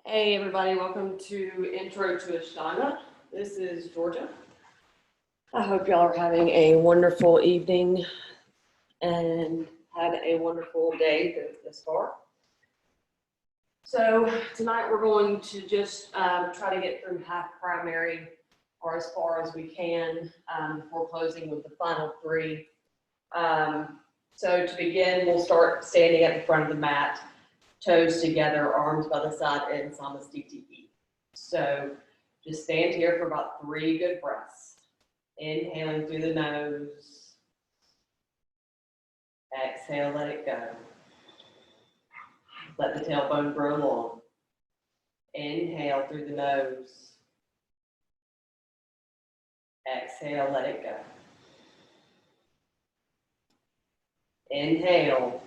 Hey everybody, welcome to Intro to Ashtanga. This is Georgia. I hope y'all are having a wonderful evening and had a wonderful day this far. So tonight we're going to just try to get through half primary or as far as we can before closing with the final three. So to begin, we'll start standing at the front of the mat, toes together, arms by the side in Samasthiti. So just stand here for about 3 good breaths. Inhaling through the nose. Exhale, let it go. Let the tailbone grow long. Inhale through the nose. Exhale, let it go. Inhale.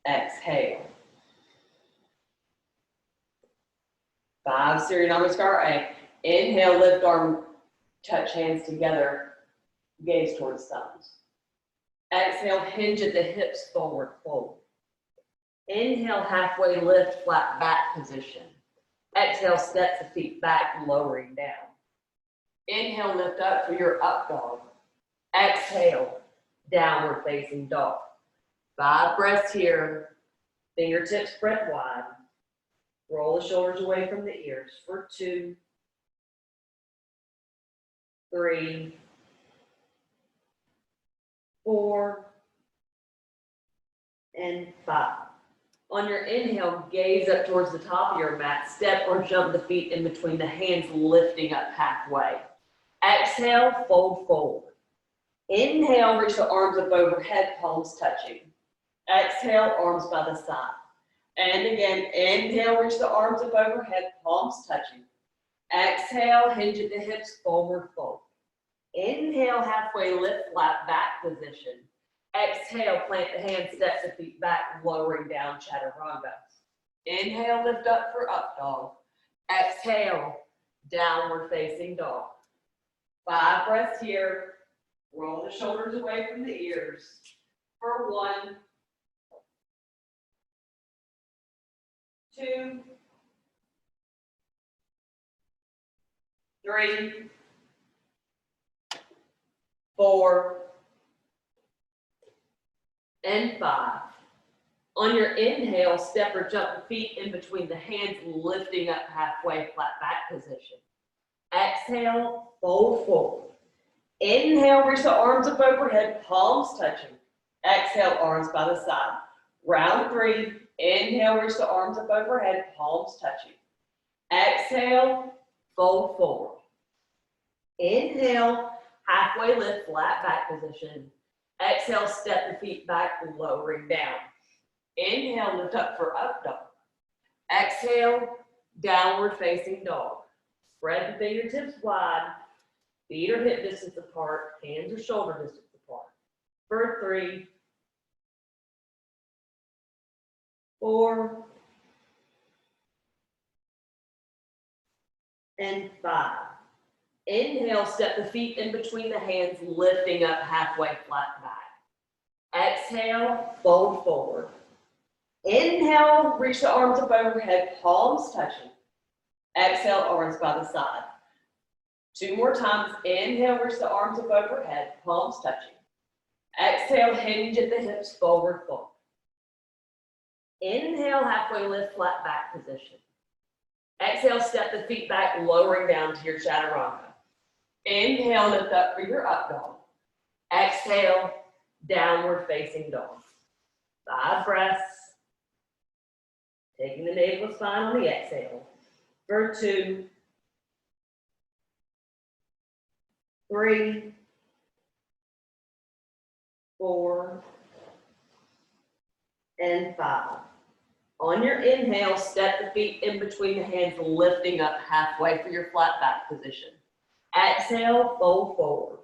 Exhale. 5 Surya Namaskar. Inhale, lift arm, touch hands together, gaze towards thumbs. Exhale, hinge at the hips, forward fold. Inhale, halfway lift, flat back position. Exhale, step the feet back, lowering down. Inhale, lift up for your up dog. Exhale, downward facing dog. 5 breaths here. Fingertips spread wide. Roll the shoulders away from the ears for 2, 3, 4, and 5. On your inhale, gaze up towards the top of your mat. Step or jump the feet in between the hands, lifting up halfway. Exhale, fold forward. Inhale, reach the arms up overhead, palms touching. Exhale, arms by the side. And again, inhale, reach the arms up overhead, palms touching. Exhale, hinge at the hips, forward fold. Inhale, halfway lift, flat back position. Exhale, plant the hands, step the feet back, lowering down, chaturanga. Inhale, lift up for up dog. Exhale, downward facing dog. 5 breaths here. Roll the shoulders away from the ears for 1, 2, 3, 4, and 5. On your inhale, step or jump the feet in between the hands, lifting up halfway, flat back position. Exhale, fold forward. Inhale, reach the arms up overhead, palms touching. Exhale, arms by the side. Round 3. Inhale, reach the arms up overhead, palms touching. Exhale, fold forward. Inhale, halfway lift, flat back position. Exhale, step the feet back, lowering down. Inhale, lift up for up dog. Exhale, downward facing dog. Spread the fingertips wide. Feet are hip distance apart. Hands are shoulder distance apart. For 3, 4, and 5. Inhale, step the feet in between the hands, lifting up halfway, flat back. Exhale, fold forward. Inhale, reach the arms up overhead, palms touching. Exhale, arms by the side. 2 more times. Inhale, reach the arms up overhead, palms touching. Exhale, hinge at the hips, forward fold. Inhale, halfway lift, flat back position. Exhale, step the feet back, lowering down to your chaturanga. Inhale, lift up for your up dog. Exhale, downward facing dog. 5 breaths. Taking the navel spine on the exhale. For 2, 3, 4, and 5. On your inhale, step the feet in between the hands, lifting up halfway for your flat back position. Exhale, fold forward.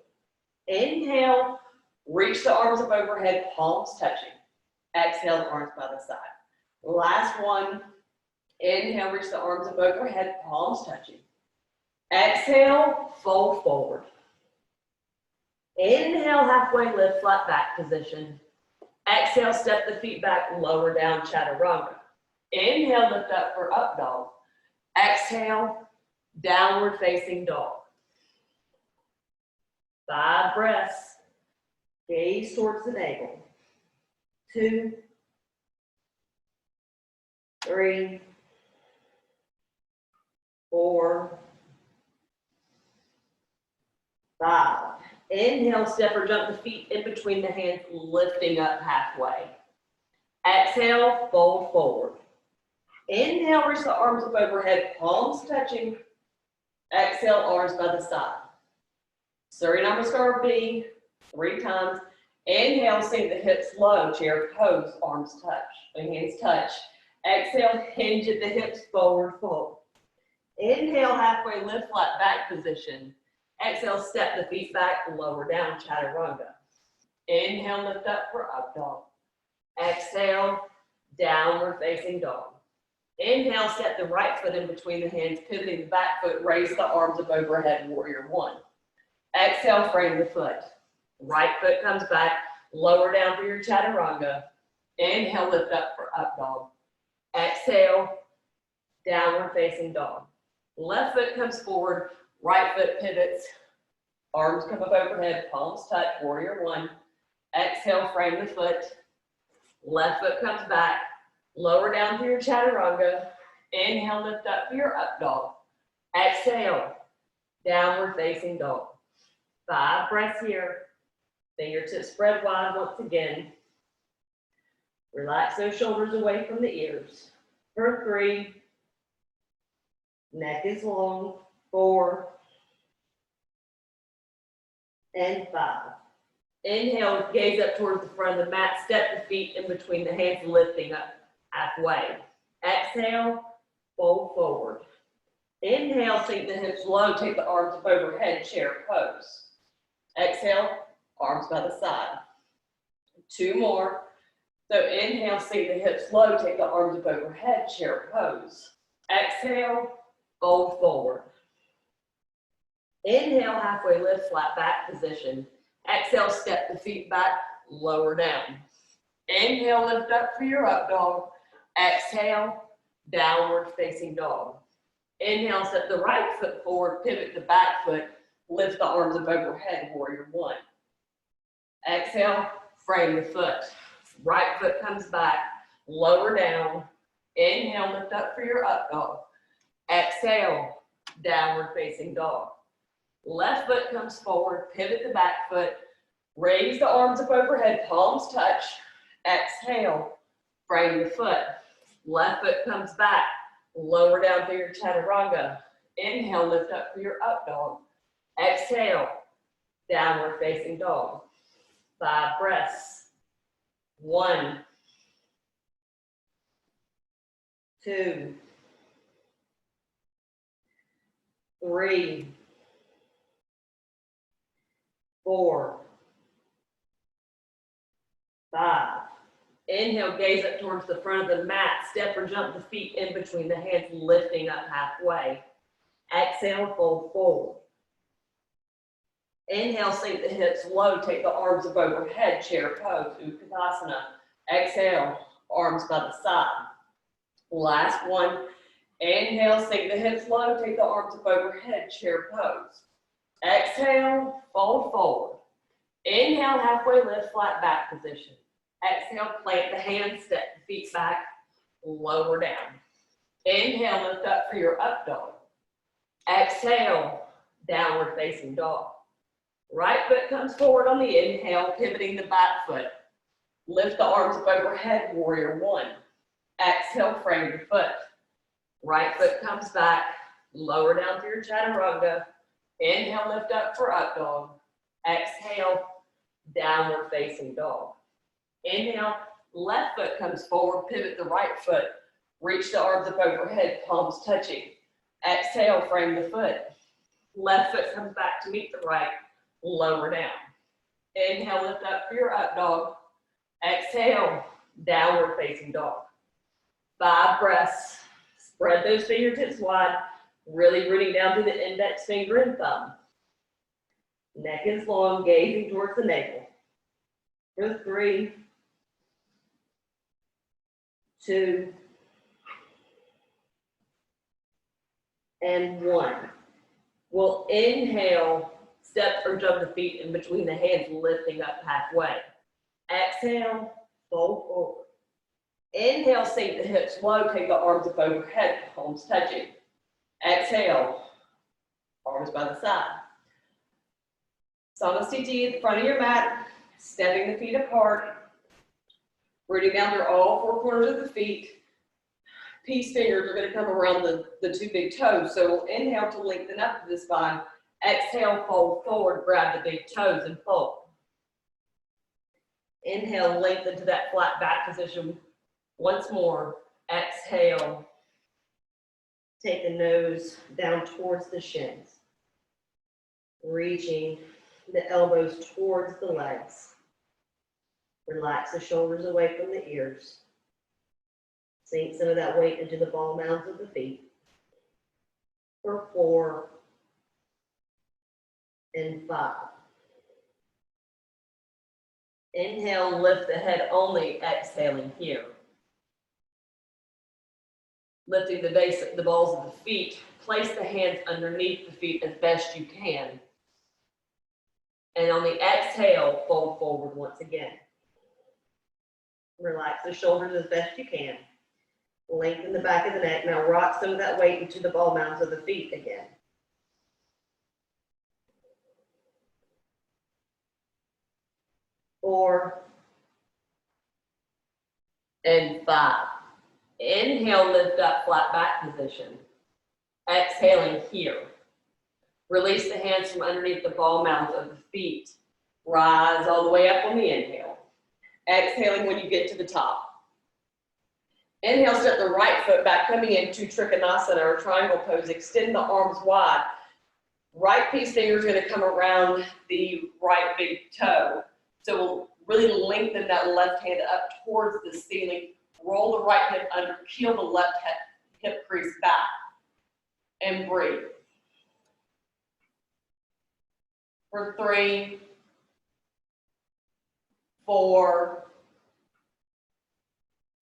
Inhale, reach the arms up overhead, palms touching. Exhale, arms by the side. Last one. Inhale, reach the arms up overhead, palms touching. Exhale, fold forward. Inhale, halfway lift, flat back position. Exhale, step the feet back, lower down, chaturanga. Inhale, lift up for up dog. Exhale, downward facing dog. 5 breaths. Gaze towards the navel. 2, 3, 4, 5. Inhale, step or jump the feet in between the hands, lifting up halfway. Exhale, fold forward. Inhale, reach the arms up overhead, palms touching. Exhale, arms by the side. Surya Namaskar B, 3 times. Inhale, sink the hips low, chair pose, arms touch, hands touch. Exhale, hinge at the hips, forward fold. Inhale, halfway lift, flat back position. Exhale, step the feet back, lower down, chaturanga. Inhale, lift up for up dog. Exhale, downward facing dog. Inhale, step the right foot in between the hands, pivoting the back foot, raise the arms up overhead, warrior 1. Exhale, frame the foot. Right foot comes back, lower down for your chaturanga. Inhale, lift up for up dog. Exhale, downward facing dog. Left foot comes forward, right foot pivots, arms come up overhead, palms touch, warrior 1. Exhale, frame the foot. Left foot comes back, lower down for your chaturanga. Inhale, lift up for your up dog. Exhale, downward facing dog. 5 breaths here. Fingertips spread wide once again. Relax those shoulders away from the ears. For 3. Neck is long. 4. And 5. Inhale, gaze up towards the front of the mat. Step the feet in between the hands, lifting up halfway. Exhale, fold forward. Inhale, sink the hips low. Take the arms up overhead, chair pose. Exhale, arms by the side. 2 more. So inhale, sink the hips low. Take the arms up overhead, chair pose. Exhale, fold forward. Inhale, halfway lift, flat back position. Exhale, step the feet back, lower down. Inhale, lift up for your up dog. Exhale, downward facing dog. Inhale, step the right foot forward, pivot the back foot, lift the arms up overhead, warrior 1. Exhale, frame the foot. Right foot comes back, lower down. Inhale, lift up for your up dog. Exhale, downward facing dog. Left foot comes forward, pivot the back foot, raise the arms up overhead, palms touch. Exhale, frame the foot. Left foot comes back, lower down through your chaturanga. Inhale, lift up for your up dog. Exhale, downward facing dog. 5 breaths. 1, 2, 3, 4, 5. Inhale, gaze up towards the front of the mat. Step or jump the feet in between the hands, lifting up halfway. Exhale, fold forward. Inhale, sink the hips low. Take the arms up overhead, chair pose, Utkatasana. Exhale, arms by the side. Last one. Inhale, sink the hips low. Take the arms up overhead, chair pose. Exhale, fold forward. Inhale, halfway lift, flat back position. Exhale, plant the hands, step the feet back, lower down. Inhale, lift up for your up dog. Exhale, downward facing dog. Right foot comes forward on the inhale, pivoting the back foot. Lift the arms up overhead, warrior 1. Exhale, frame your foot. Right foot comes back, lower down through your chaturanga. Inhale, lift up for up dog. Exhale, downward facing dog. Inhale, left foot comes forward, pivot the right foot. Reach the arms up overhead, palms touching. Exhale, frame the foot. Left foot comes back to meet the right, lower down. Inhale, lift up for your up dog. Exhale, downward facing dog. 5 breaths. Spread those fingertips wide, really rooting down to the index finger and thumb. Neck is long, gazing towards the navel. For 3, 2, and 1. We'll inhale, step or jump the feet in between the hands, lifting up halfway. Exhale, fold forward. Inhale, sink the hips low, take the arms up overhead, palms touching. Exhale, arms by the side. Samasthiti at the front of your mat, stepping the feet apart, rooting down through all 4 corners of the feet. Peace fingers are going to come around the 2 big toes. So we'll inhale to lengthen up to the spine. Exhale, fold forward, grab the big toes and fold. Inhale, lengthen to that flat back position. Once more, exhale. Take the nose down towards the shins. Reaching the elbows towards the legs. Relax the shoulders away from the ears. Sink some of that weight into the ball mounds of the feet. For 4 and 5. Inhale, lift the head only, exhaling here. Lifting the base, the balls of the feet, place the hands underneath the feet as best you can. And on the exhale, fold forward once again. Relax the shoulders as best you can. Lengthen the back of the neck. Now rock some of that weight into the ball mounds of the feet again. 4 and 5. Inhale, lift up, flat back position. Exhaling here. Release the hands from underneath the ball mounds of the feet. Rise all the way up on the inhale. Exhaling when you get to the top. Inhale, step the right foot back, coming into Trikonasana or triangle pose. Extend the arms wide. Right peace finger is going to come around the right big toe. So we'll really lengthen that left hand up towards the ceiling. Roll the right hip under, peel the left hip crease back, and breathe. For 3, 4,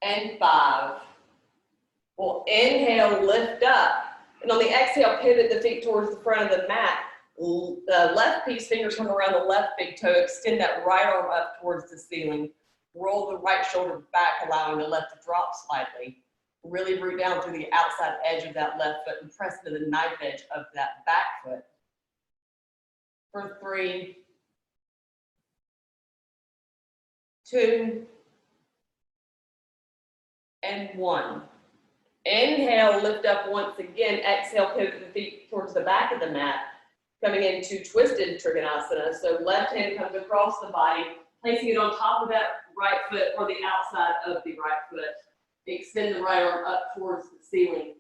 and 5. We'll inhale, lift up, and on the exhale, pivot the feet towards the front of the mat. The left piece, fingers come around the left big toe, extend that right arm up towards the ceiling. Roll the right shoulder back, allowing the left to drop slightly. Really root down through the outside edge of that left foot and press into the knife edge of that back foot. For 3, 2, and 1. Inhale, lift up once again. Exhale, pivot the feet towards the back of the mat, coming into twisted Trikonasana. So left hand comes across the body, placing it on top of that right foot or the outside of the right foot. Extend the right arm up towards the ceiling,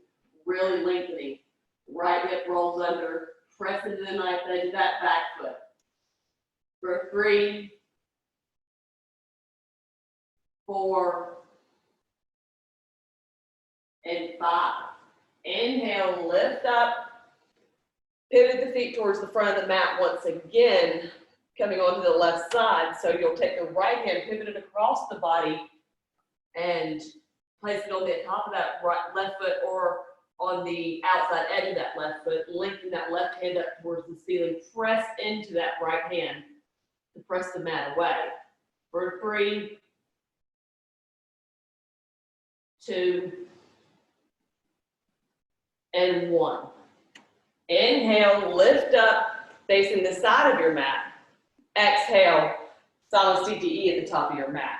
really lengthening. Right hip rolls under, press into the knife edge of that back foot. For 3, 4, and 5. Inhale, lift up, pivot the feet towards the front of the mat once again, coming onto the left side. So you'll take the right hand, pivot it across the body, and place it on the top of that left foot or on the outside edge of that left foot. Lengthen that left hand up towards the ceiling. Press into that right hand to press the mat away. For 3, 2, and 1. Inhale, lift up, facing the side of your mat. Exhale, Samasthiti at the top of your mat.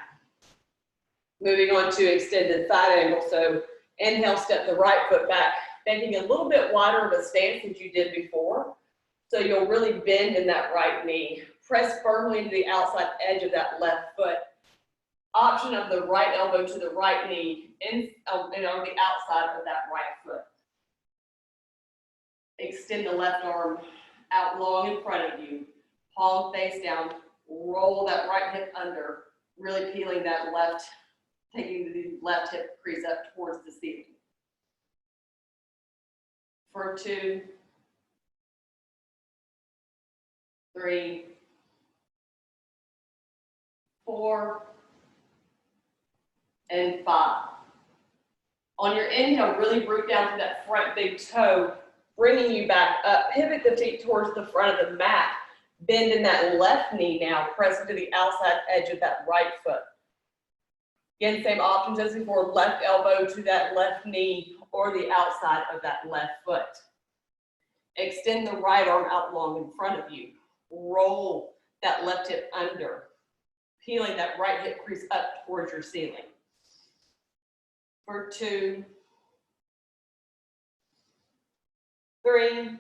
Moving on to extended side angle. So inhale, step the right foot back, making a little bit wider of a stance as you did before. So you'll really bend in that right knee. Press firmly into the outside edge of that left foot. Option of the right elbow to the right knee and on the outside of that right foot. Extend the left arm out long in front of you. Palm face down. Roll that right hip under. Really peeling that left, taking the left hip crease up towards the ceiling. For 2, 3, 4, and 5. On your inhale, really root down to that front big toe. bringing you back up. Pivot the feet towards the front of the mat. Bend in that left knee now, pressing to the outside edge of that right foot. Again, same options as before, left elbow to that left knee or the outside of that left foot. Extend the right arm out long in front of you. Roll that left hip under, peeling that right hip crease up towards your ceiling. For 2, 3,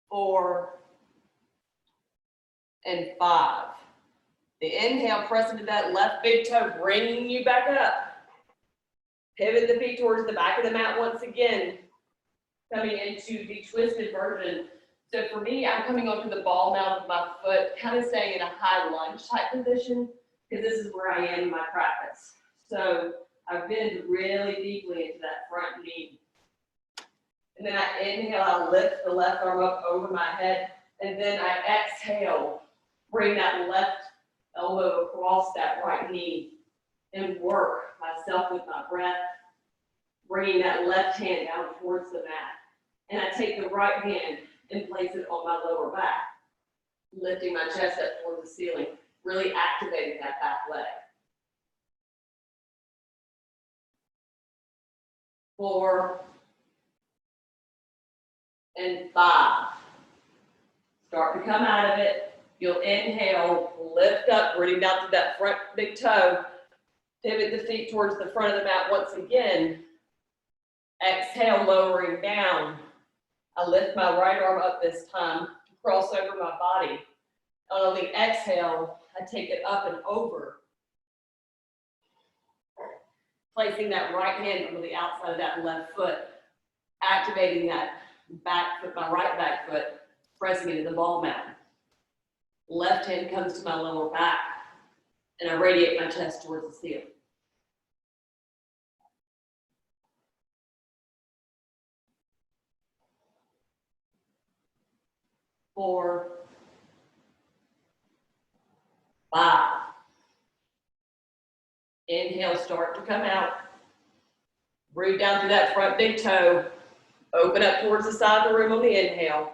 4, and 5. The inhale, press into that left big toe, bringing you back up. Pivot the feet towards the back of the mat once again, coming into the twisted version. So for me, I'm coming onto the ball mount of my foot, kind of staying in a high lunge type position, because this is where I am in my practice. So I bend really deeply into that front knee. And then I inhale, I lift the left arm up over my head, and then I exhale, bring that left elbow across that right knee, and work myself with my breath, bringing that left hand down towards the mat. And I take the right hand and place it on my lower back, lifting my chest up towards the ceiling, really activating that back leg. 4, and 5. Start to come out of it. You'll inhale, lift up, bringing down to that front big toe. Pivot the feet towards the front of the mat once again. Exhale, lowering down. I lift my right arm up this time to cross over my body. And on the exhale, I take it up and over. Placing that right hand over the outside of that left foot, activating that back foot, my right back foot, pressing into the ball mount. Left hand comes to my lower back, and I radiate my chest towards the ceiling. 4, 5. Inhale, start to come out. Breathe down through that front big toe. Open up towards the side of the room on the inhale.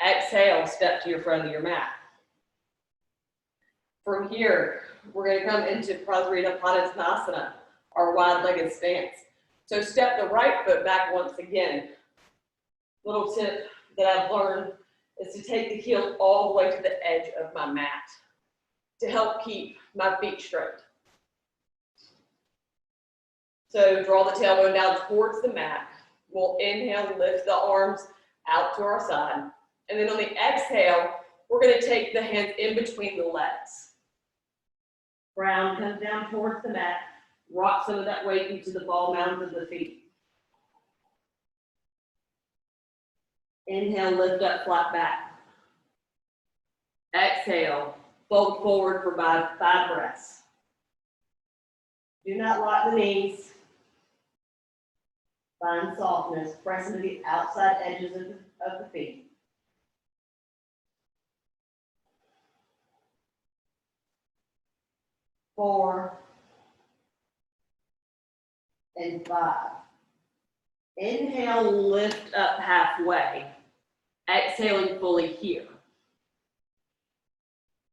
Exhale, step to your front of your mat. From here, we're going to come into Prasarita Padasana, our wide-legged stance. So step the right foot back once again. Little tip that I've learned is to take the heel all the way to the edge of my mat to help keep my feet straight. So draw the tailbone down towards the mat. We'll inhale, lift the arms out to our side. And then on the exhale, we're going to take the hands in between the legs. Ground comes down towards the mat. Rock some of that weight into the ball mounds of the feet. Inhale, lift up, flat back. Exhale, fold forward for 5 breaths. Do not lock the knees. Find softness, press into the outside edges of the feet. 4, and 5. Inhale, lift up halfway. Exhaling fully here.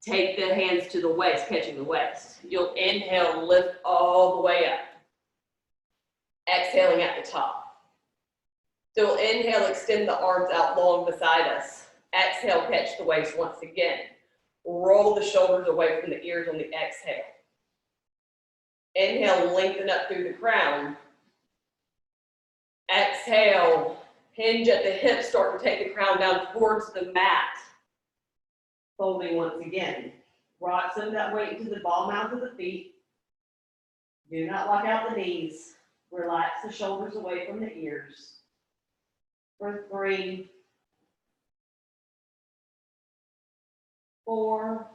Take the hands to the waist, catching the waist. You'll inhale, lift all the way up. Exhaling at the top. So we'll inhale, extend the arms out long beside us. Exhale, catch the waist once again. Roll the shoulders away from the ears on the exhale. Inhale, lengthen up through the crown. Exhale, hinge at the hips, start to take the crown down towards the mat. Folding once again. Rock some of that weight into the ball mounds of the feet. Do not lock out the knees. Relax the shoulders away from the ears. For 3, 4,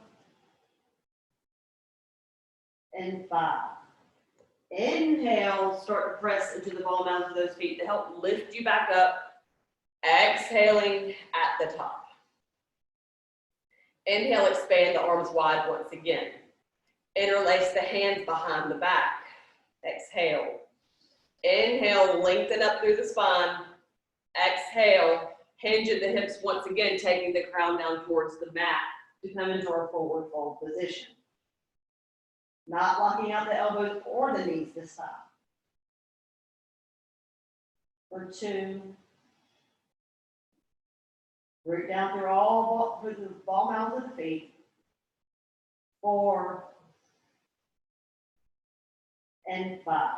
and 5. Inhale, start to press into the ball mounds of those feet to help lift you back up. Exhaling at the top. Inhale, expand the arms wide once again. Interlace the hands behind the back. Exhale. Inhale, lengthen up through the spine. Exhale, hinge at the hips once again, taking the crown down towards the mat to come into our forward fold position. Not locking out the elbows or the knees this time. For 2. Root down through the ball mounds of the feet. 4. And 5.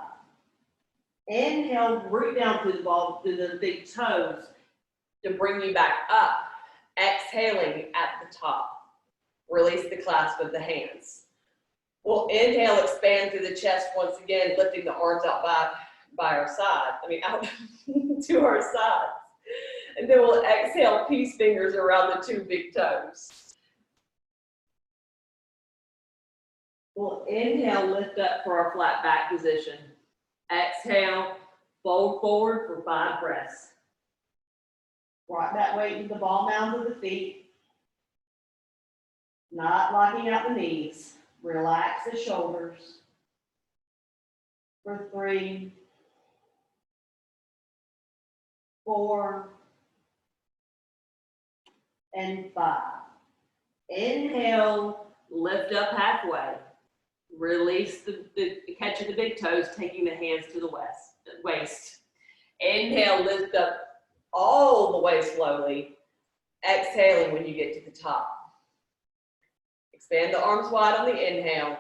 Inhale, root down through the big toes. To bring you back up. Exhaling at the top. Release the clasp of the hands. We'll inhale, expand through the chest once again, lifting the arms out by our side. Out to our sides. And then we'll exhale, peace fingers around the 2 big toes. We'll inhale, lift up for our flat back position. Exhale, fold forward for 5 breaths. Rock that weight into the ball mounds of the feet. Not locking out the knees. Relax the shoulders. For 3. 4. And 5. Inhale, Lift up halfway. Release the catch of the big toes, taking the hands to the waist. Inhale, lift up all the way slowly. Exhaling when you get to the top. Expand the arms wide on the inhale.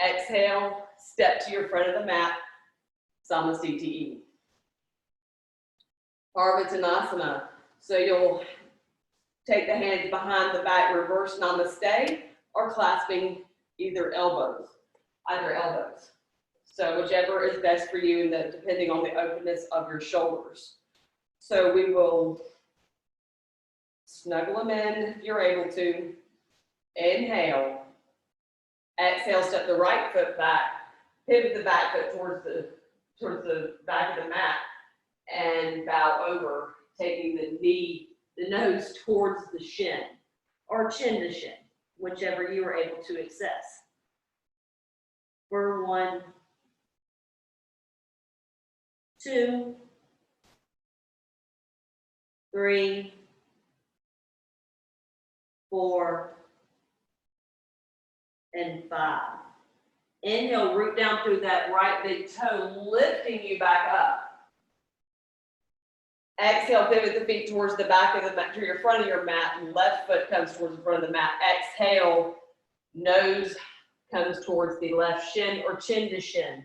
Exhale, step to your front of the mat. Samasthiti. Parvattanasana. So you'll take the hands behind the back, reverse namaste, or clasping either elbows. So whichever is best for you, and depending on the openness of your shoulders. So we will snuggle them in if you're able to. Inhale. Exhale, step the right foot back. Pivot the back foot towards the back of the mat and bow over, taking the nose towards the shin or chin to shin, whichever you are able to access. For 1, 2, 3, 4, and 5. Inhale, root down through that right big toe, lifting you back up. Exhale, pivot the feet towards the back of the mat, to your front of your mat, and left foot comes towards the front of the mat. Exhale, nose comes towards the left shin or chin to shin.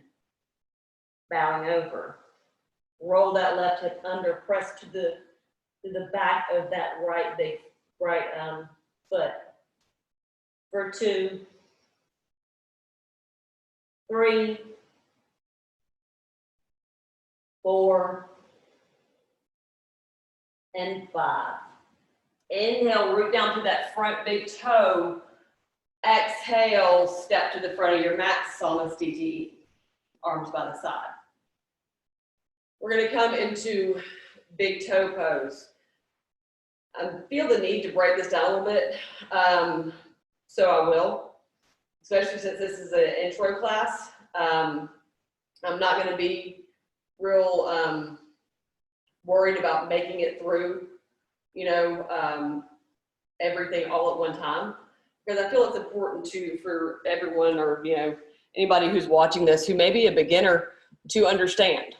Bowing over. Roll that left hip under, press to the back of that right foot. For 2, 3, 4, and 5. Inhale, root down to that front big toe. Exhale, step to the front of your mat, Samasthiti, arms by the side. We're going to come into big toe pose. I feel the need to break this down a little bit, so I will, especially since this is an intro class. I'm not going to be real worried about making it through, everything all at one time, because I feel it's important for everyone, or anybody who's watching this who may be a beginner, to understand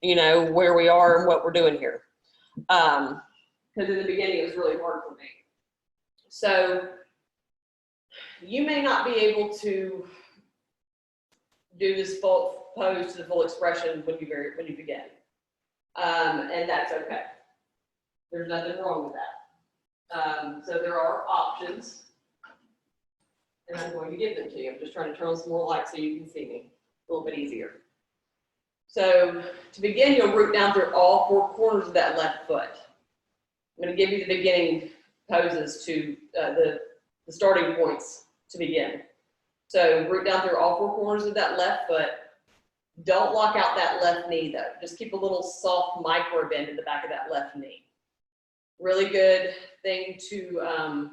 where we are and what we're doing here. Because in the beginning it was really hard for me. So you may not be able to do this full pose to the full expression when you begin. And that's okay. There's nothing wrong with that. So there are options, and I'm going to give them to you. I'm just trying to turn on some more light so you can see me a little bit easier. So to begin, you'll root down through all 4 corners of that left foot. I'm going to give you the beginning poses to the starting points to begin. So root down through all 4 corners of that left foot. Don't lock out that left knee though. Just keep a little soft micro bend in the back of that left knee. Really good thing to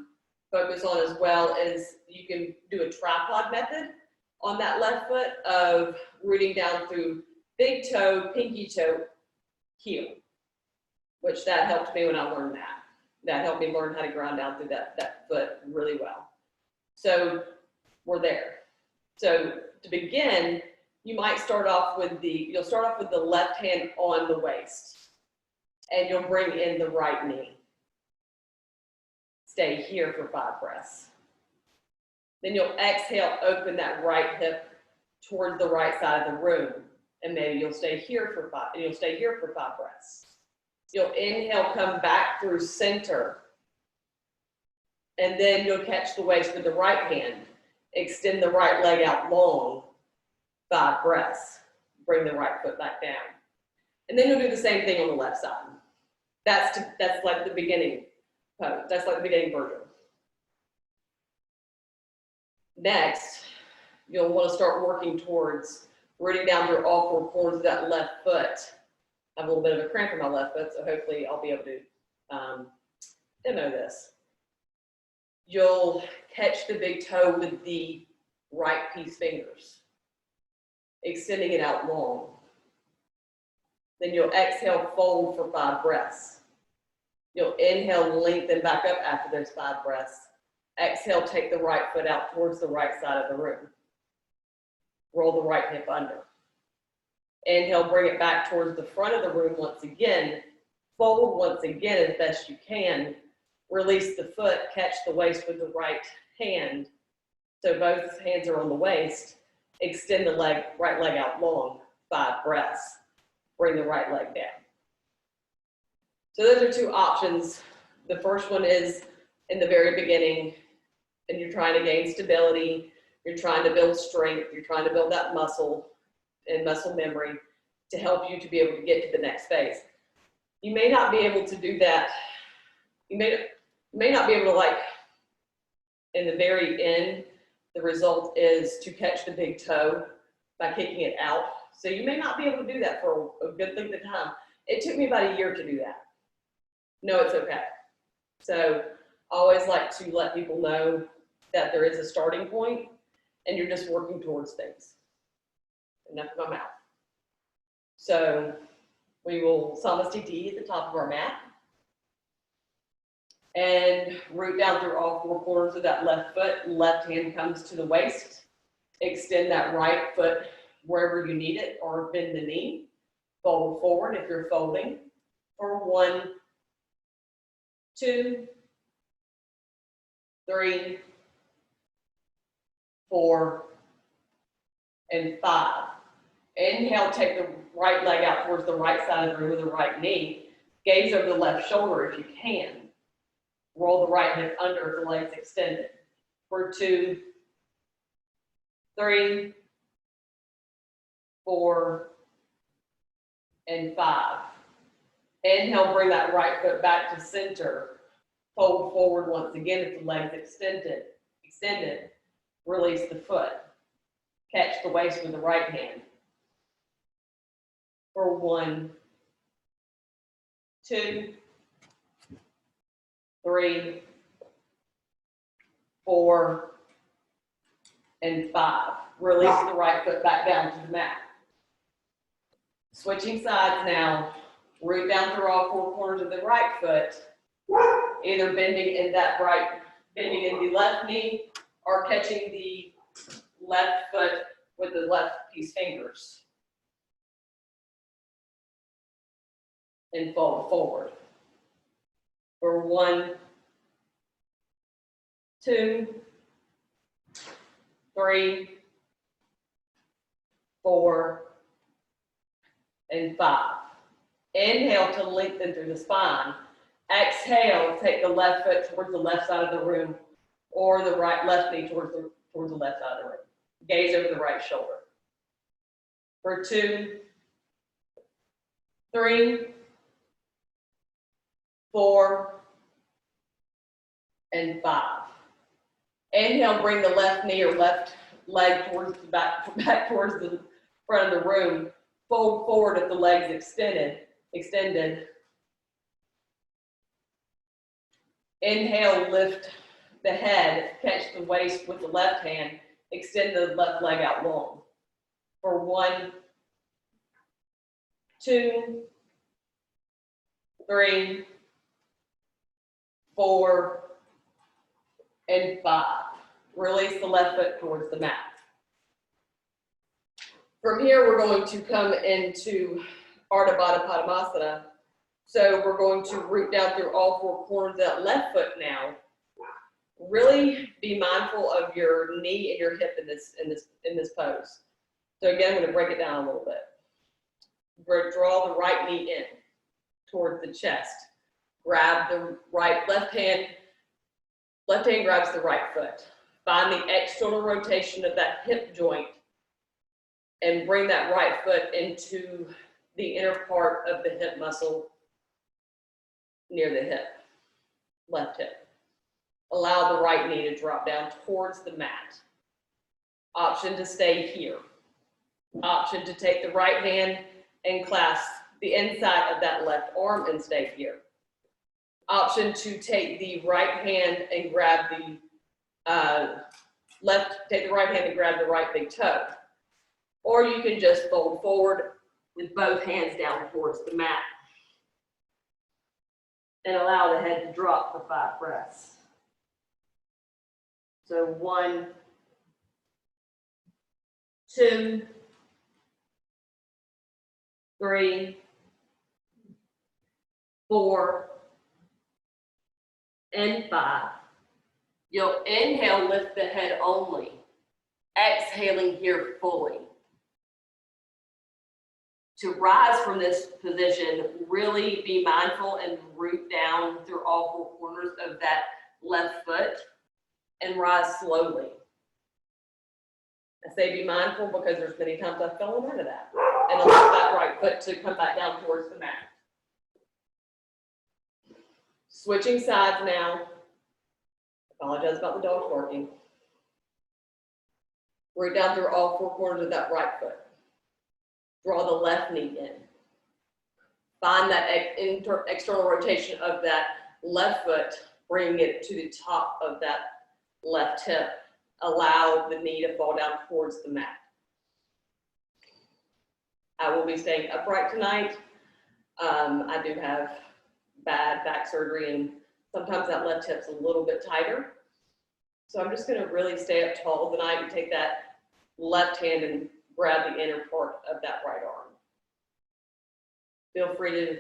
focus on as well is you can do a tripod method on that left foot of rooting down through big toe, pinky toe, heel, which that helped me when I learned that. That helped me learn how to grind down through that foot really well. So we're there. So to begin, you might start off with you'll start off with the left hand on the waist, and you'll bring in the right knee. Stay here for 5 breaths. Then you'll exhale, open that right hip towards the right side of the room, and maybe you'll stay here for 5. And you'll stay here for 5 breaths. You'll inhale, come back through center, and then you'll catch the waist with the right hand. Extend the right leg out long, 5 breaths. Bring the right foot back down. And then you'll do the same thing on the left side. That's like the beginning pose. That's like the beginning version. Next, you'll want to start working towards rooting down through all 4 corners of that left foot. I have a little bit of a cramp in my left foot, so hopefully I'll be able to demo this. You'll catch the big toe with the right piece fingers, extending it out long. Then you'll exhale, fold for 5 breaths. You'll inhale, lengthen back up after those 5 breaths. Exhale, take the right foot out towards the right side of the room. Roll the right hip under. Inhale, bring it back towards the front of the room once again. Fold once again as best you can. Release the foot, catch the waist with the right hand. So both hands are on the waist. Extend the right leg out long, 5 breaths. Bring the right leg down. So those are 2 options. The first one is in the very beginning, and you're trying to gain stability, you're trying to build strength, you're trying to build that muscle and muscle memory to help you to be able to get to the next phase. You may not be able to do that. You may not be able to, like, in the very end, the result is to catch the big toe by kicking it out. So you may not be able to do that for a good length of time. It took me about a year to do that. No, it's okay. So I always like to let people know that there is a starting point and you're just working towards things. Enough of my mouth. So we will Samastiti at the top of our mat and root down through all 4 corners of that left foot. Left hand comes to the waist. Extend that right foot wherever you need it, or bend the knee. Fold forward if you're folding for 1, 2, 3, 4, and 5. Inhale, take the right leg out towards the right side of the room with the right knee. Gaze over the left shoulder if you can. Roll the right hip under if the leg's extended. For 2, 3, 4, and 5. Inhale, bring that right foot back to center. Fold forward once again if the leg's extended. Release the foot. Catch the waist with the right hand. For 1, 2, 3, 4, and 5. Release the right foot back down to the mat. Switching sides now. Root down through all 4 corners of the right foot, either bending in the left knee or catching the left foot with the left piece fingers. And fold forward. For 1, 2, 3, 4, and 5. Inhale to lengthen through the spine. Exhale, take the left foot towards the left side of the room, or the left knee towards the left side of the room. Gaze over the right shoulder. For 2, 3, 4, and 5. Inhale, bring the left knee or left leg towards the back towards the front of the room. Fold forward if the leg's extended. Inhale, lift the head, catch the waist with the left hand, extend the left leg out long. For 1, 2, 3, 4, and 5. Release the left foot towards the mat. From here, we're going to come into Ardha Baddha Padmasana. So we're going to root down through all 4 corners of that left foot now. Really be mindful of your knee and your hip in this pose. So again, I'm going to break it down a little bit. Draw the right knee in towards the chest. Grab the left hand grabs the right foot. Find the external rotation of that hip joint and bring that right foot into the inner part of the hip muscle near the hip, left hip. Allow the right knee to drop down towards the mat. Option to stay here. Option to take the right hand and clasp the inside of that left arm and stay here. Option to take the right hand and grab the right big toe. Or you can just fold forward with both hands down towards the mat and allow the head to drop for 5 breaths. So 1, 2, 3, 4, and 5. You'll inhale, lift the head only. Exhaling here fully. To rise from this position, really be mindful and root down through all 4 corners of that left foot and rise slowly. I say be mindful because there's many times I've fallen into that. And allow that right foot to come back down towards the mat. Switching sides now. Apologize about the dog barking. Root down through all 4 corners of that right foot. Draw the left knee in. Find that external rotation of that left foot, bring it to the top of that left hip. Allow the knee to fall down towards the mat. I will be staying upright tonight. I do have bad back surgery and sometimes that left hip's a little bit tighter. So I'm just gonna really stay up tall tonight and take that left hand and grab the inner part of that right arm. Feel free to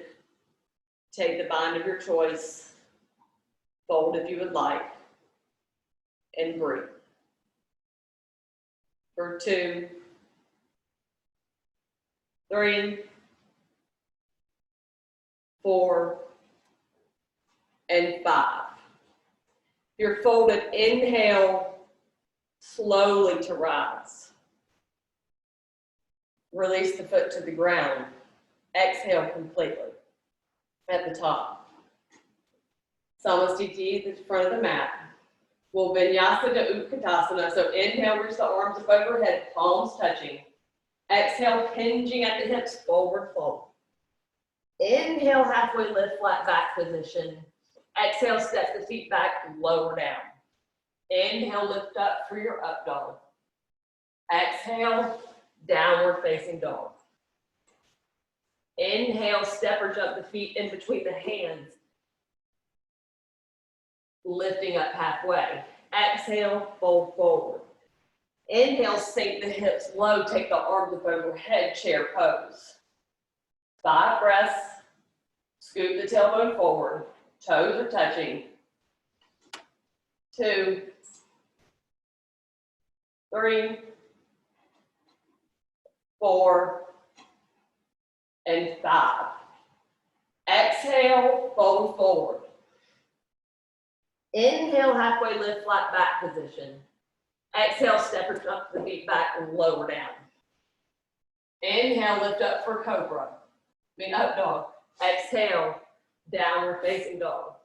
take the bind of your choice, fold if you would like, and breathe. For 2, 3, 4, and 5. If you're folded, inhale slowly to rise. Release the foot to the ground. Exhale completely at the top. Samasthiti at the front of the mat. We'll vinyasa to Utkatasana. So inhale, reach the arms up overhead, palms touching. Exhale, hinging at the hips, forward fold. Inhale, halfway lift, flat back position. Exhale, step the feet back, lower down. Inhale, lift up for your up dog. Exhale, downward facing dog. Inhale, step or jump the feet in between the hands. Lifting up halfway. Exhale, fold forward. Inhale, sink the hips low, take the arms up overhead, chair pose. 5 breaths. Scoop the tailbone forward. Toes are touching. 2, 3, 4, and 5. Exhale, fold forward. Inhale, halfway lift, flat back position. Exhale, step or jump the feet back and lower down. Inhale, lift up for cobra. Up dog. Exhale, downward facing dog.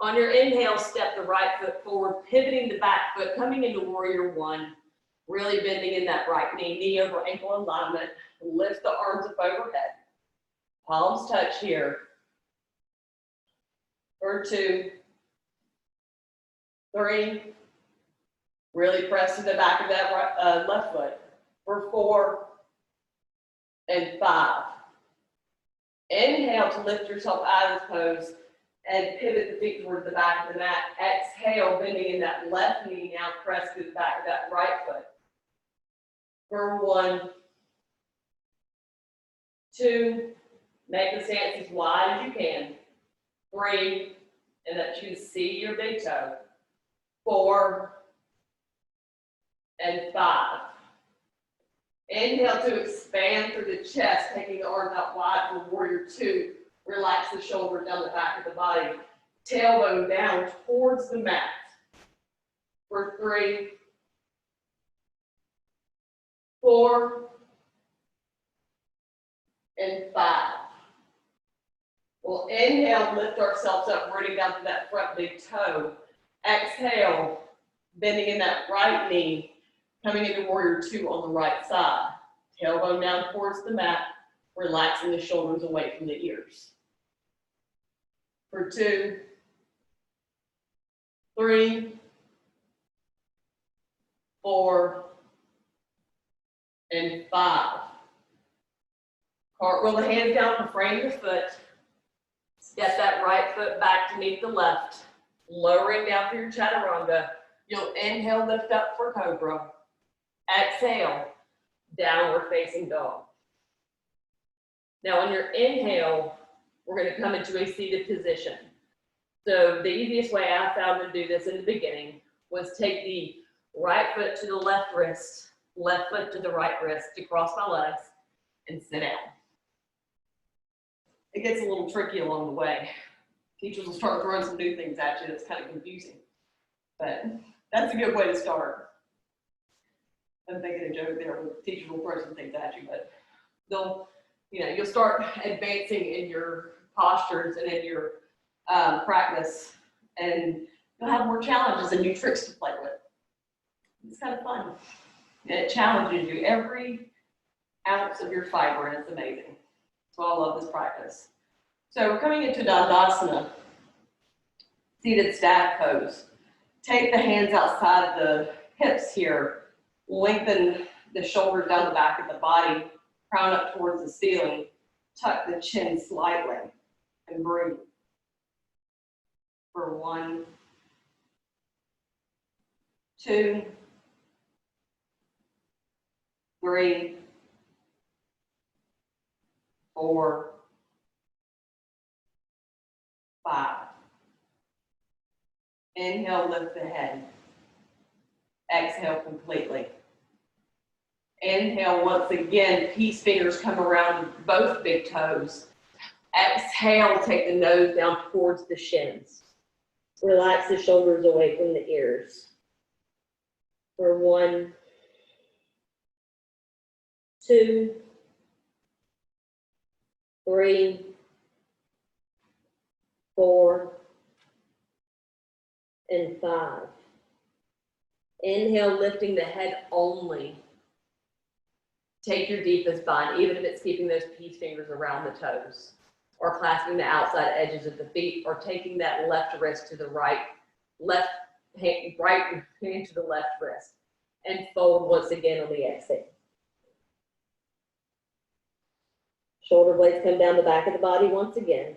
On your inhale, step the right foot forward, pivoting the back foot, coming into warrior 1. Really bending in that right knee, knee over ankle alignment. Lift the arms up overhead. Palms touch here. For 2, 3. Really press to the back of that left foot. For 4 and 5. Inhale to lift yourself out of this pose and pivot the feet towards the back of the mat. Exhale, bending in that left knee, now press through the back of that right foot. For 1, 2, make the stance as wide as you can. 3, and that you see your big toe. 4, and 5. Inhale to expand through the chest, taking the arms out wide for warrior 2. Relax the shoulder down the back of the body. Tailbone down towards the mat. For 3, 4, and 5. We'll inhale, lift ourselves up, rooting down to that front big toe. Exhale, bending in that right knee, coming into warrior 2 on the right side. Tailbone down towards the mat, relaxing the shoulders away from the ears. For 2, 3, 4, and 5. Cartwheel the hands down to frame the foot. Step that right foot back to meet the left. Lowering down for your chaturanga. You'll inhale, lift up for cobra. Exhale, downward facing dog. Now on your inhale, we're going to come into a seated position. So the easiest way I found to do this in the beginning was take the right foot to the left wrist, left foot to the right wrist to cross my legs and sit down. It gets a little tricky along the way. Teachers will start throwing some new things at you. It's kind of confusing, but that's a good way to start. I'm thinking a joke there. Teachers will throw some things at you, but you'll start advancing in your postures and in your practice, and you'll have more challenges and new tricks to play with. It's kind of fun. And it challenges you every ounce of your fiber, and it's amazing. So I love this practice. So we're coming into Dandasana, seated staff pose. Take the hands outside the hips here. Lengthen the shoulders down the back of the body, crown up towards the ceiling. Tuck the chin slightly and breathe. For 1, 2, 3, 4, 5. Inhale, lift the head. Exhale completely. Inhale once again, peace fingers come around both big toes. Exhale, take the nose down towards the shins. Relax the shoulders away from the ears. For 1, 2, 3, 4, and 5. Inhale, lifting the head only. Take your deepest bind, even if it's keeping those peace fingers around the toes, or clasping the outside edges of the feet, or taking that left wrist to the right hand to the left wrist, and fold once again on the exhale. Shoulder blades come down the back of the body once again.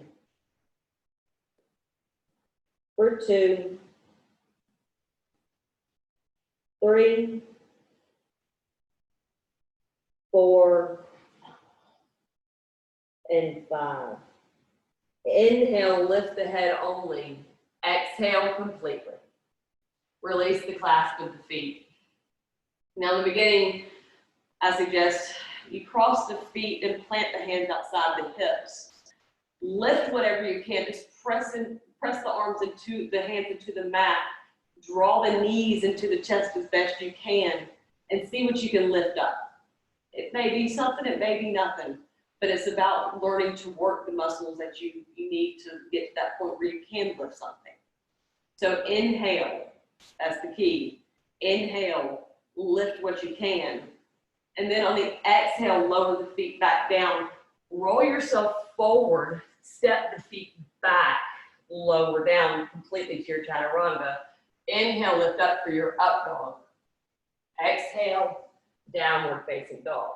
For 2, 3, 4, and 5. Inhale, lift the head only. Exhale completely. Release the clasp of the feet. Now in the beginning, I suggest you cross the feet and plant the hands outside the hips. Lift whatever you can. Just press the arms into the hands into the mat. Draw the knees into the chest as best you can, and see what you can lift up. It may be something, it may be nothing, but it's about learning to work the muscles that you need to get to that point where you can lift something. So inhale, that's the key. Inhale, lift what you can. And then on the exhale, lower the feet back down. Roll yourself forward, step the feet back, lower down completely to your chaturanga. Inhale, lift up for your up dog. Exhale, downward facing dog.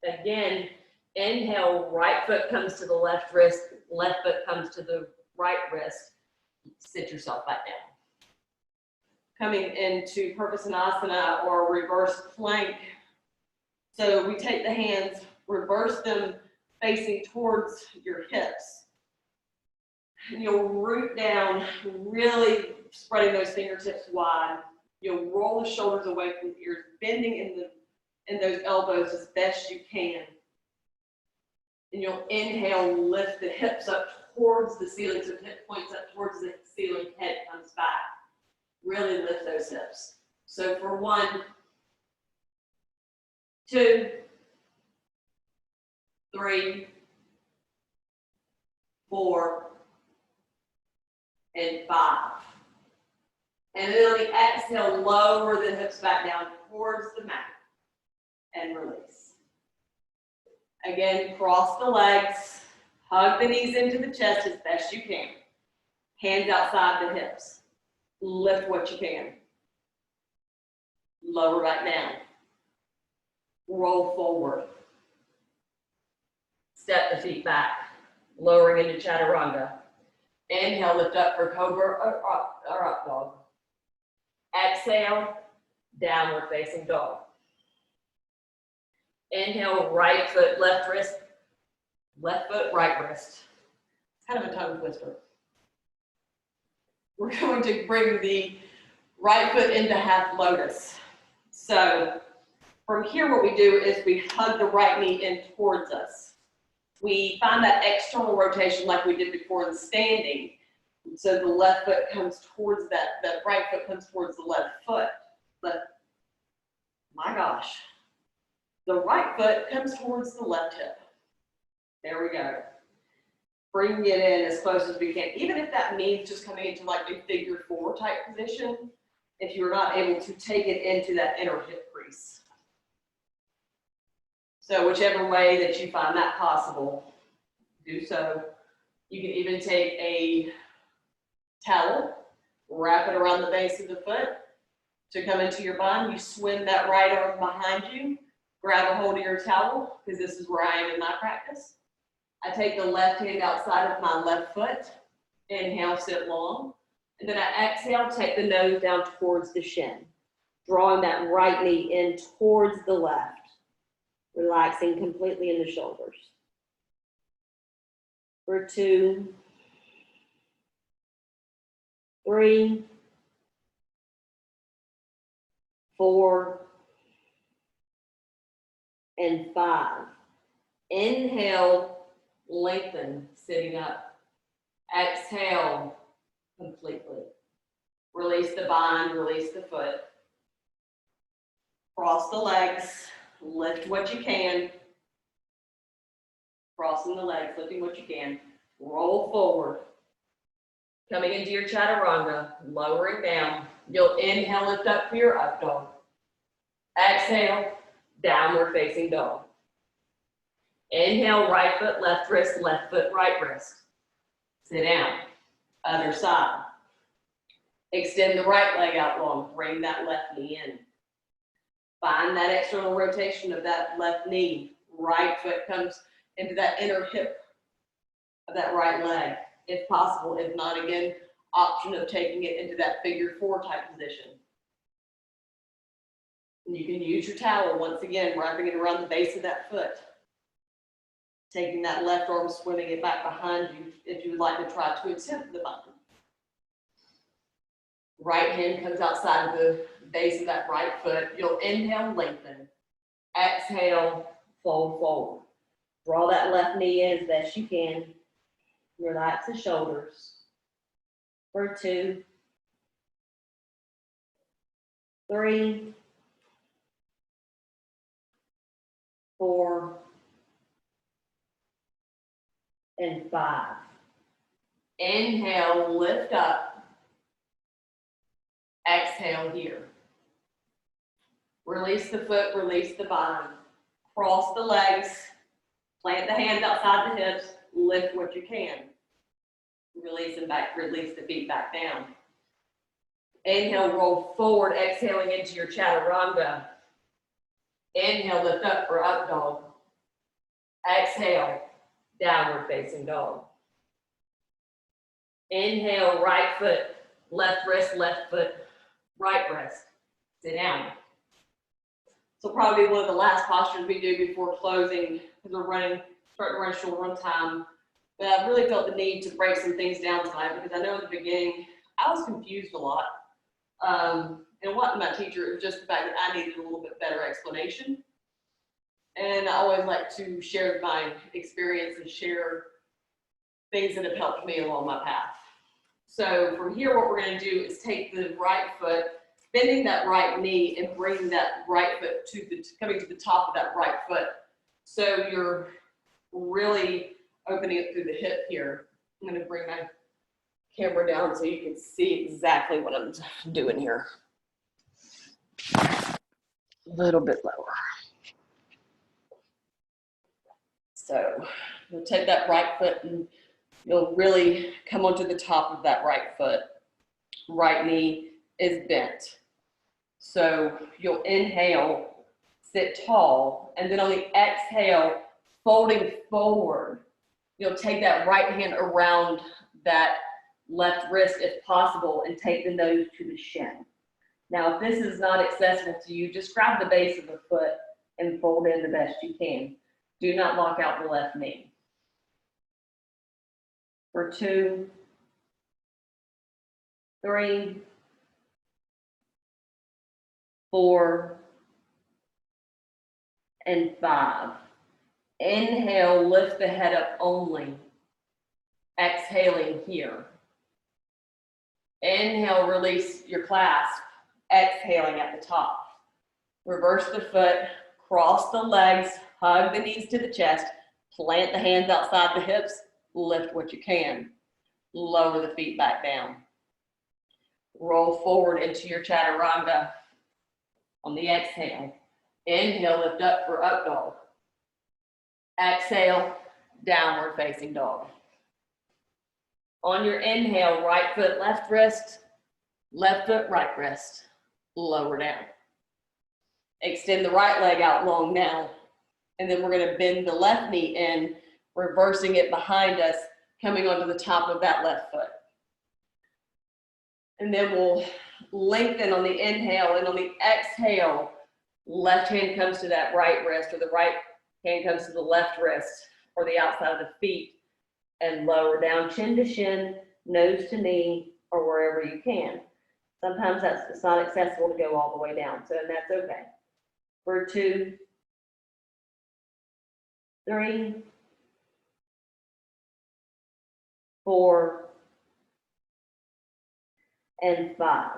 Again, Inhale, right foot comes to the left wrist, left foot comes to the right wrist. Sit yourself back down. Coming into Purvasanasana or reverse plank. So we take the hands, reverse them facing towards your hips. And you'll root down, really spreading those fingertips wide. You'll roll the shoulders away from the ears, bending in those elbows as best you can. And you'll inhale, lift the hips up towards the ceiling, so hip points up towards the ceiling, head comes back. Really lift those hips. So for 1, 2, 3, 4, and 5. And then on the exhale, lower the hips back down towards the mat and release. Again, cross the legs, hug the knees into the chest as best you can. Hands outside the hips. Lift what you can. Lower back down. Roll forward. Step the feet back, lowering into chaturanga. Inhale, lift up for cobra or up dog. Exhale, downward facing dog. Inhale, right foot, left wrist, left foot, right wrist. It's kind of a tongue twister. We're going to bring the right foot into half lotus. So from here, what we do is we hug the right knee in towards us. We find that external rotation like we did before in standing. So the left foot comes towards the right foot comes towards the left foot. But my gosh, the right foot comes towards the left hip. There we go. Bring it in as close as we can. Even if that means just coming into like a figure 4 type position, if you're not able to take it into that inner hip crease. So whichever way that you find that possible, do so. You can even take a towel, wrap it around the base of the foot to come into your bind. You swing that right arm behind you, grab a hold of your towel, because this is where I am in my practice. I take the left hand outside of my left foot, inhale, sit long, and then I exhale, take the nose down towards the shin, drawing that right knee in towards the left, relaxing completely in the shoulders. For 2, 3, 4, and 5. Inhale, lengthen, sitting up. Exhale, completely. Release the bind, release the foot. Cross the legs, lift what you can. Crossing the legs, lifting what you can. Roll forward. Coming into your chaturanga, lowering down. You'll inhale, lift up for your up dog. Exhale, downward facing dog. Inhale, right foot, left wrist, left foot, right wrist. Sit down. Other side. Extend the right leg out long. Bring that left knee in. Find that external rotation of that left knee. Right foot comes into that inner hip of that right leg, if possible. If not, again, option of taking it into that figure 4 type position. And you can use your towel, once again, wrapping it around the base of that foot. Taking that left arm, swimming it back behind you if you would like to try to attempt the bind. Right hand comes outside of the base of that right foot. You'll inhale, lengthen. Exhale, fold forward. Draw that left knee in as best you can. Relax the shoulders. For 2, 3, 4, and 5. Inhale, lift up. Exhale here. Release the foot, release the bind. Cross the legs, plant the hands outside the hips, lift what you can. Release them back, release the feet back down. Inhale, roll forward, exhaling into your chaturanga. Inhale, lift up for up dog. Exhale, downward facing dog. Inhale, right foot, left wrist, left foot, right wrist. Sit down. So probably one of the last postures we do before closing, because we're starting to run short on time. But I really felt the need to break some things down tonight because I know at the beginning I was confused a lot. And it wasn't my teacher, it was just the fact that I needed a little bit better explanation. And I always like to share my experience and share things that have helped me along my path. So from here, what we're going to do is take the right foot, bending that right knee, and bring that right foot coming to the top of that right foot. So you're really opening it through the hip here. I'm going to bring my camera down so you can see exactly what I'm doing here. A little bit lower. So you'll take that right foot and you'll really come onto the top of that right foot. Right knee is bent. So you'll inhale, sit tall, and then on the exhale, folding forward, you'll take that right hand around that left wrist if possible and take the nose to the shin. Now, if this is not accessible to you, just grab the base of the foot and fold in the best you can. Do not lock out the left knee. For 2, 3, 4, and 5. Inhale, lift the head up only. Exhaling here. Inhale, release your clasp. Exhaling at the top. Reverse the foot, cross the legs, hug the knees to the chest, plant the hands outside the hips, lift what you can. Lower the feet back down. Roll forward into your chaturanga on the exhale. Inhale, lift up for up dog. Exhale, downward facing dog. On your inhale, right foot, left wrist, left foot, right wrist. Lower down. Extend the right leg out long now. And then we're going to bend the left knee in, reversing it behind us, coming onto the top of that left foot. And then we'll lengthen on the inhale, and on the exhale, left hand comes to that right wrist, or the right hand comes to the left wrist, or the outside of the feet, and lower down, chin to shin, nose to knee, or wherever you can. Sometimes it's not accessible to go all the way down, so that's okay. For 2, 3, 4, and 5.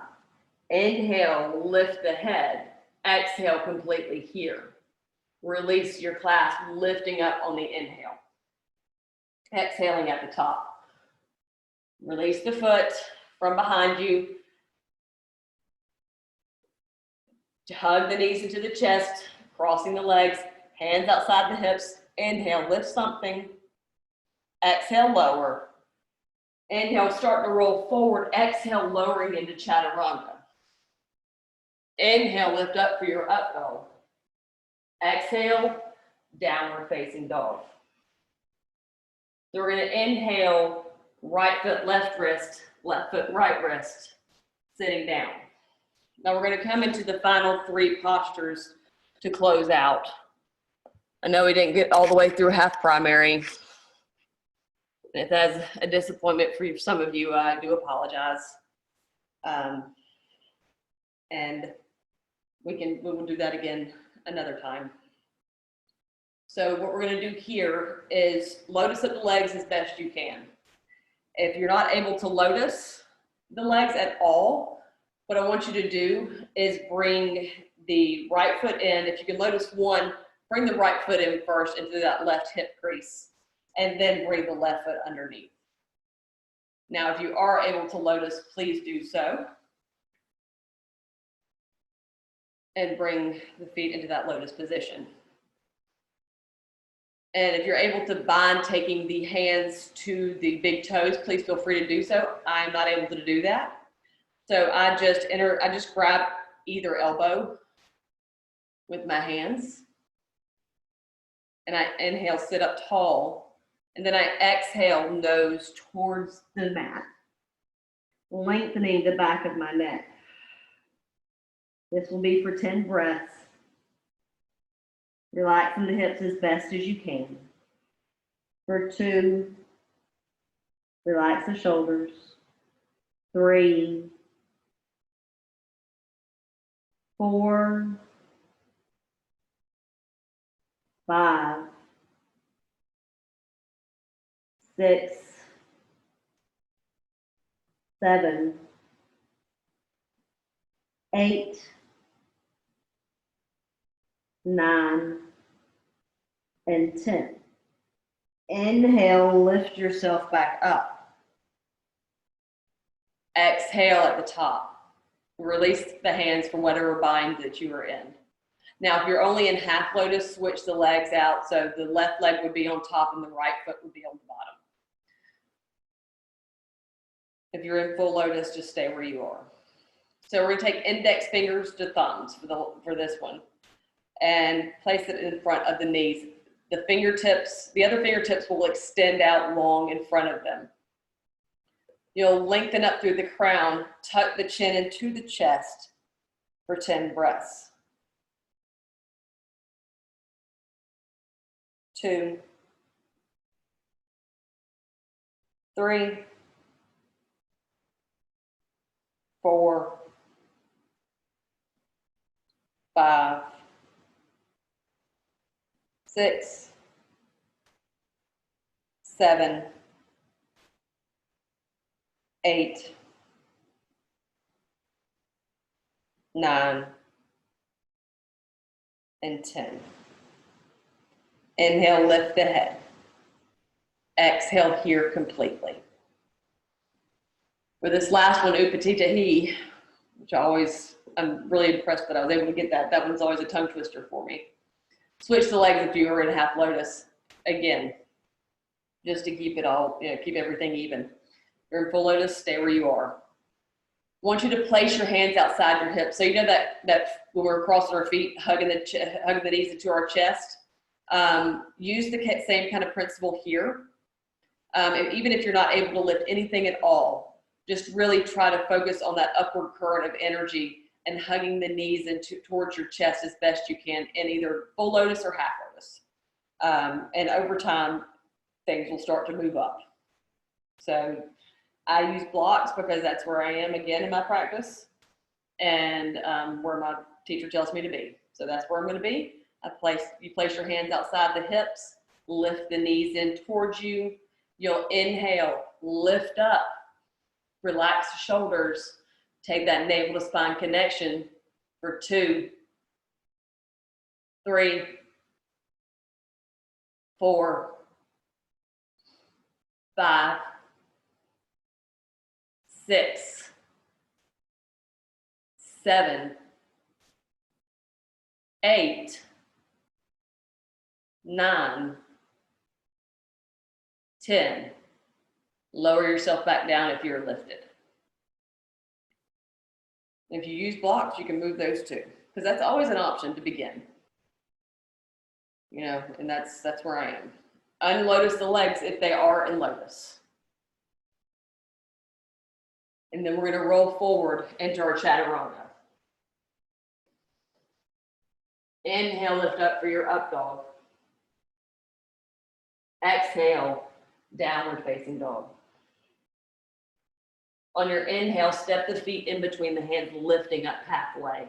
Inhale, lift the head. Exhale completely here. Release your clasp, lifting up on the inhale. Exhaling at the top. Release the foot from behind you. To hug the knees into the chest, crossing the legs, hands outside the hips. Inhale, lift something. Exhale, lower. Inhale, start to roll forward. Exhale, lowering into chaturanga. Inhale, lift up for your up dog. Exhale, downward facing dog. So we're going to inhale, right foot, left wrist, left foot, right wrist, sitting down. Now we're going to come into the final 3 postures to close out. I know we didn't get all the way through half primary. If that's a disappointment for some of you, I do apologize. And we will do that again another time. So what we're going to do here is lotus up the legs as best you can. If you're not able to lotus the legs at all, what I want you to do is bring the right foot in. If you can lotus one, bring the right foot in first into that left hip crease, and then bring the left foot underneath. Now, if you are able to lotus, please do so. And bring the feet into that lotus position. And if you're able to bind taking the hands to the big toes, please feel free to do so. I'm not able to do that. So I just grab either elbow with my hands. And I inhale, sit up tall. And then I exhale, nose towards the mat, lengthening the back of my neck. This will be for 10 breaths. Relaxing the hips as best as you can. For 2, relax the shoulders. 3, 4, 5, 6, 7, 8, 9, and 10. Inhale, lift yourself back up. Exhale at the top. Release the hands from whatever bind that you are in. Now, if you're only in half lotus, switch the legs out. So the left leg would be on top and the right foot would be on the bottom. If you're in full lotus, just stay where you are. So we're gonna take index fingers to thumbs for this one and place it in front of the knees. The other fingertips will extend out long in front of them. You'll lengthen up through the crown, tuck the chin into the chest for 10 breaths. 2, 3, 4, 5, 6, 7, 8, 9, and 10. Inhale, lift the head. Exhale here completely. For this last one, Upatita He, which I'm really impressed that I was able to get that. That one's always a tongue twister for me. Switch the legs if you were in half lotus. Again, just to keep it all, keep everything even. You're in full lotus, stay where you are. I want you to place your hands outside your hips. So you know that when we're crossing our feet, hugging the knees into our chest. Use the same kind of principle here. And even if you're not able to lift anything at all, just really try to focus on that upward current of energy and hugging the knees towards your chest as best you can in either full lotus or half lotus. And over time, things will start to move up. So I use blocks because that's where I am again in my practice and where my teacher tells me to be. So that's where I'm going to be. You place your hands outside the hips, lift the knees in towards you. You'll inhale, lift up, relax the shoulders, take that navel to spine connection for 2, 3, 4, 5, 6, 7, 8, 9, 10. Lower yourself back down if you're lifted. If you use blocks, you can move those too, because that's always an option to begin. And that's where I am. Unlotus the legs if they are in lotus. And then we're going to roll forward into our chaturanga. Inhale, lift up for your up dog. Exhale, downward facing dog. On your inhale, step the feet in between the hands, lifting up halfway.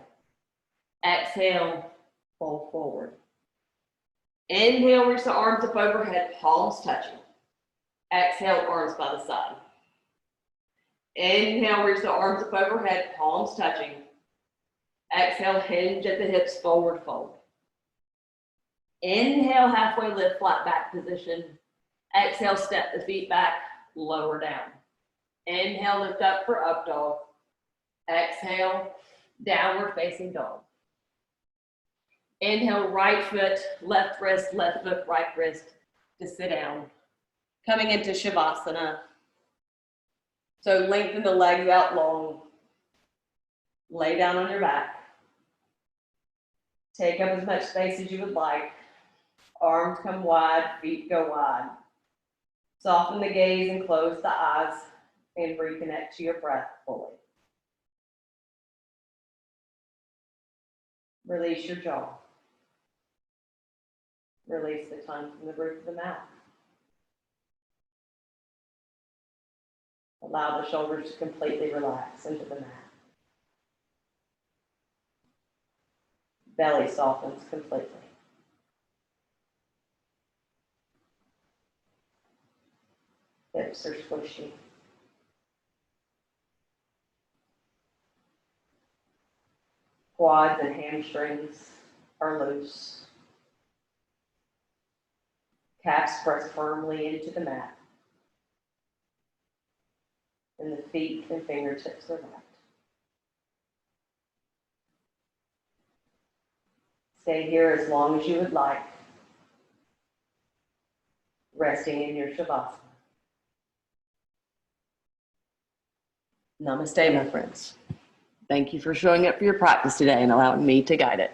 Exhale, fold forward. Inhale, reach the arms up overhead, palms touching. Exhale, arms by the side. Inhale, reach the arms up overhead, palms touching. Exhale, hinge at the hips, forward fold. Inhale, halfway lift, flat back position. Exhale, step the feet back, lower down. Inhale, lift up for up dog. Exhale, downward facing dog. Inhale, right foot, left wrist, left foot, right wrist to sit down. Coming into Shavasana. So lengthen the legs out long. Lay down on your back. Take up as much space as you would like. Arms come wide, feet go wide. Soften the gaze and close the eyes and reconnect to your breath fully. Release your jaw. Release the tongue from the roof of the mouth. Allow the shoulders to completely relax into the mat. Belly softens completely. Hips are squishy. Quads and hamstrings are loose. Calves press firmly into the mat. And the feet and fingertips are wrapped. Stay here as long as you would like, resting in your Shavasana. Namaste, my friends. Thank you for showing up for your practice today and allowing me to guide it.